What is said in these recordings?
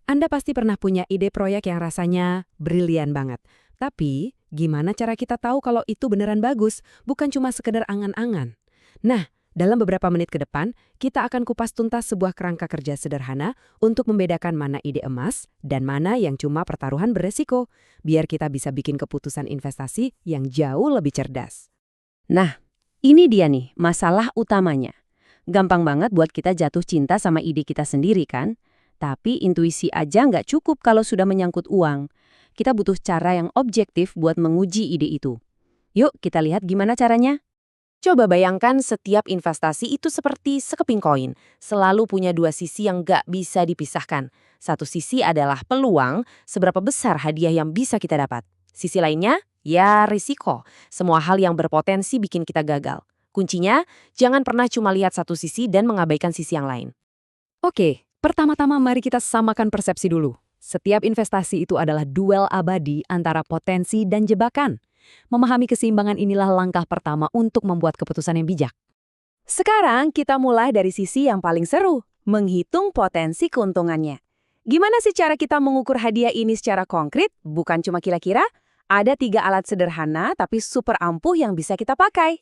Anda pasti pernah punya ide proyek yang rasanya brilian banget. Tapi, gimana cara kita tahu kalau itu beneran bagus, bukan cuma sekedar angan-angan? Nah, dalam beberapa menit ke depan, kita akan kupas tuntas sebuah kerangka kerja sederhana untuk membedakan mana ide emas dan mana yang cuma pertaruhan beresiko, biar kita bisa bikin keputusan investasi yang jauh lebih cerdas. Nah, ini dia nih masalah utamanya. Gampang banget buat kita jatuh cinta sama ide kita sendiri kan? Tapi intuisi aja nggak cukup kalau sudah menyangkut uang. Kita butuh cara yang objektif buat menguji ide itu. Yuk kita lihat gimana caranya. Coba bayangkan setiap investasi itu seperti sekeping koin, selalu punya dua sisi yang nggak bisa dipisahkan. Satu sisi adalah peluang, seberapa besar hadiah yang bisa kita dapat. Sisi lainnya, ya risiko. Semua hal yang berpotensi bikin kita gagal. Kuncinya, jangan pernah cuma lihat satu sisi dan mengabaikan sisi yang lain. Oke, pertama-tama mari kita samakan persepsi dulu. Setiap investasi itu adalah duel abadi antara potensi dan jebakan. Memahami keseimbangan inilah langkah pertama untuk membuat keputusan yang bijak. Sekarang kita mulai dari sisi yang paling seru, menghitung potensi keuntungannya. Gimana sih cara kita mengukur hadiah ini secara konkret, bukan cuma kira-kira? Ada 3 alat sederhana tapi super ampuh yang bisa kita pakai.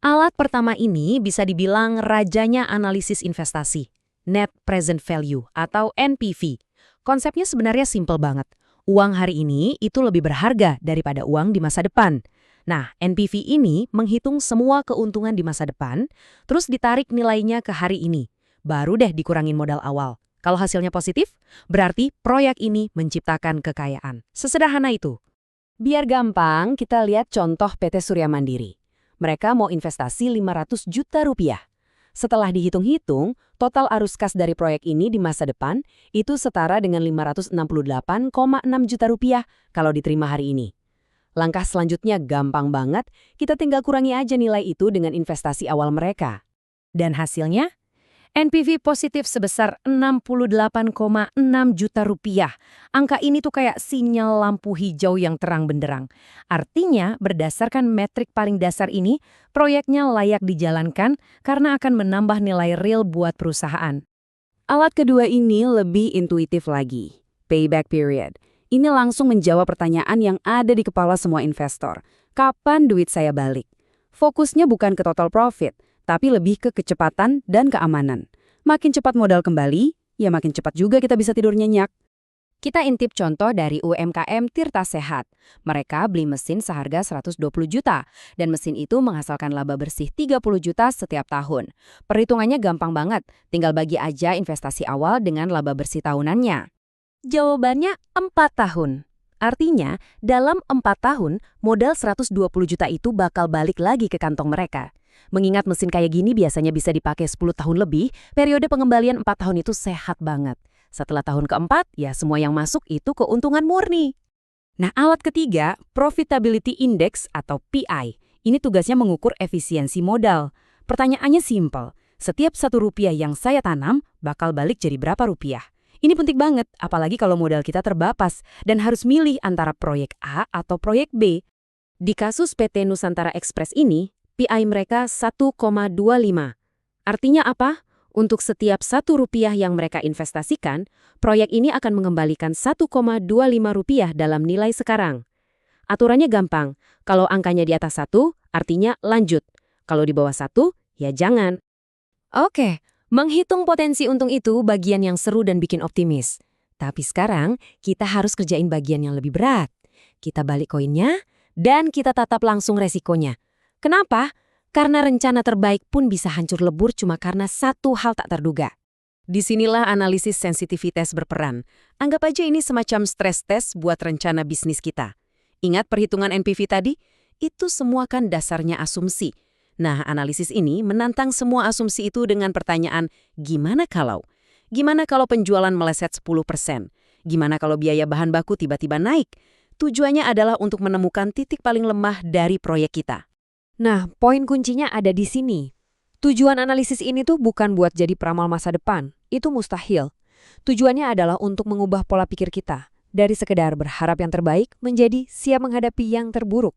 Alat pertama ini bisa dibilang rajanya analisis investasi, Net Present Value atau NPV. Konsepnya sebenarnya simpel banget. Uang hari ini itu lebih berharga daripada uang di masa depan. Nah, NPV ini menghitung semua keuntungan di masa depan, terus ditarik nilainya ke hari ini. Baru deh dikurangin modal awal. Kalau hasilnya positif, berarti proyek ini menciptakan kekayaan. Sesederhana itu. Biar gampang, kita lihat contoh PT Surya Mandiri. Mereka mau investasi 500 juta rupiah. Setelah dihitung-hitung, total arus kas dari proyek ini di masa depan itu setara dengan 568,6 juta rupiah kalau diterima hari ini. Langkah selanjutnya gampang banget, kita tinggal kurangi aja nilai itu dengan investasi awal mereka. Dan hasilnya? NPV positif sebesar 68,6 juta rupiah. Angka ini tuh kayak sinyal lampu hijau yang terang benderang. Artinya, berdasarkan metrik paling dasar ini, proyeknya layak dijalankan karena akan menambah nilai real buat perusahaan. Alat kedua ini lebih intuitif lagi, payback period. Ini langsung menjawab pertanyaan yang ada di kepala semua investor. Kapan duit saya balik? Fokusnya bukan ke total profit, tapi lebih ke kecepatan dan keamanan. Makin cepat modal kembali, ya makin cepat juga kita bisa tidur nyenyak. Kita intip contoh dari UMKM Tirta Sehat. Mereka beli mesin seharga 120 juta, dan mesin itu menghasilkan laba bersih 30 juta setiap tahun. Perhitungannya gampang banget, tinggal bagi aja investasi awal dengan laba bersih tahunannya. Jawabannya 4 tahun. Artinya, dalam 4 tahun, modal 120 juta itu bakal balik lagi ke kantong mereka. Mengingat mesin kayak gini biasanya bisa dipakai 10 tahun lebih, periode pengembalian 4 tahun itu sehat banget. Setelah tahun keempat, ya semua yang masuk itu keuntungan murni. Nah, alat ketiga, Profitability Index atau PI. Ini tugasnya mengukur efisiensi modal. Pertanyaannya simpel, setiap 1 rupiah yang saya tanam bakal balik jadi berapa rupiah? Ini penting banget, apalagi kalau modal kita terbatas dan harus milih antara proyek A atau proyek B. Di kasus PT Nusantara Express ini, PI mereka 1,25. Artinya apa? Untuk setiap 1 rupiah yang mereka investasikan, proyek ini akan mengembalikan 1,25 rupiah dalam nilai sekarang. Aturannya gampang, kalau angkanya di atas 1, artinya lanjut. Kalau di bawah 1, ya jangan. Oke, menghitung potensi untung itu bagian yang seru dan bikin optimis. Tapi sekarang, kita harus kerjain bagian yang lebih berat. Kita balik koinnya, dan kita tatap langsung resikonya. Kenapa? Karena rencana terbaik pun bisa hancur lebur cuma karena satu hal tak terduga. Disinilah analisis sensitivitas berperan. Anggap aja ini semacam stress test buat rencana bisnis kita. Ingat perhitungan NPV tadi? Itu semua kan dasarnya asumsi. Nah, analisis ini menantang semua asumsi itu dengan pertanyaan, gimana kalau? Gimana kalau penjualan meleset 10%? Gimana kalau biaya bahan baku tiba-tiba naik? Tujuannya adalah untuk menemukan titik paling lemah dari proyek kita. Nah, poin kuncinya ada di sini. Tujuan analisis ini tuh bukan buat jadi peramal masa depan. Itu mustahil. Tujuannya adalah untuk mengubah pola pikir kita. Dari sekedar berharap yang terbaik menjadi siap menghadapi yang terburuk.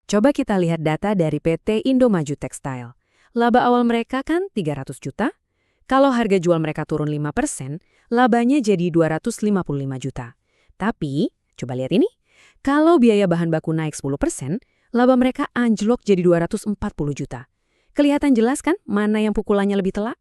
Coba kita lihat data dari PT Indomaju Textile. Laba awal mereka kan 300 juta. Kalau harga jual mereka turun 5%, labanya jadi 255 juta. Tapi, coba lihat ini. Kalau biaya bahan baku naik 10%, laba mereka anjlok jadi 240 juta. Kelihatan jelas kan mana yang pukulannya lebih telak?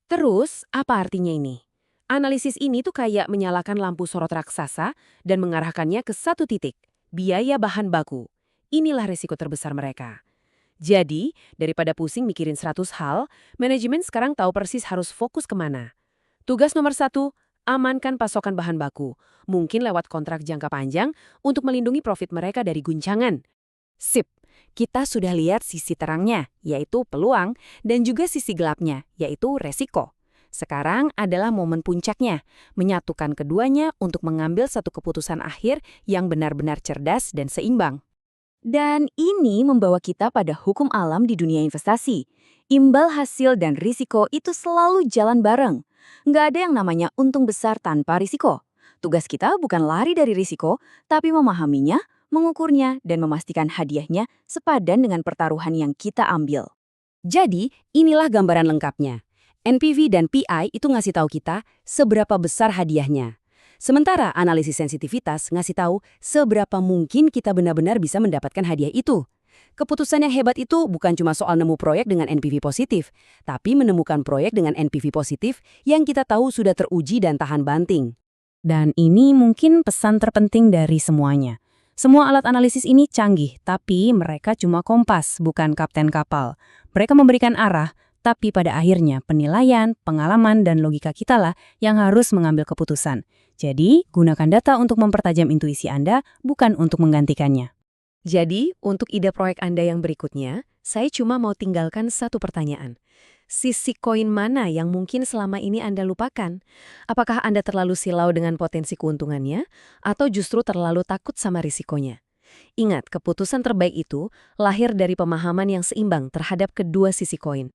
Terus, apa artinya ini? Analisis ini tuh kayak menyalakan lampu sorot raksasa dan mengarahkannya ke satu titik, biaya bahan baku. Inilah risiko terbesar mereka. Jadi, daripada pusing mikirin 100 hal, manajemen sekarang tahu persis harus fokus kemana. Tugas nomor 1, amankan pasokan bahan baku. Mungkin lewat kontrak jangka panjang untuk melindungi profit mereka dari guncangan. Sip, kita sudah lihat sisi terangnya, yaitu peluang, dan juga sisi gelapnya, yaitu resiko. Sekarang adalah momen puncaknya, menyatukan keduanya untuk mengambil satu keputusan akhir yang benar-benar cerdas dan seimbang. Dan ini membawa kita pada hukum alam di dunia investasi. Imbal hasil dan risiko itu selalu jalan bareng. Nggak ada yang namanya untung besar tanpa risiko. Tugas kita bukan lari dari risiko, tapi memahaminya, mengukurnya, dan memastikan hadiahnya sepadan dengan pertaruhan yang kita ambil. Jadi, inilah gambaran lengkapnya. NPV dan PI itu ngasih tahu kita seberapa besar hadiahnya. Sementara analisis sensitivitas ngasih tahu seberapa mungkin kita benar-benar bisa mendapatkan hadiah itu. Keputusan yang hebat itu bukan cuma soal nemu proyek dengan NPV positif, tapi menemukan proyek dengan NPV positif yang kita tahu sudah teruji dan tahan banting. Dan ini mungkin pesan terpenting dari semuanya. Semua alat analisis ini canggih, tapi mereka cuma kompas, bukan kapten kapal. Mereka memberikan arah, tapi pada akhirnya penilaian, pengalaman, dan logika kitalah yang harus mengambil keputusan. Jadi, gunakan data untuk mempertajam intuisi Anda, bukan untuk menggantikannya. Jadi, untuk ide proyek Anda yang berikutnya, saya cuma mau tinggalkan satu pertanyaan. Sisi koin mana yang mungkin selama ini Anda lupakan? Apakah Anda terlalu silau dengan potensi keuntungannya, atau justru terlalu takut sama risikonya? Ingat, keputusan terbaik itu lahir dari pemahaman yang seimbang terhadap kedua sisi koin.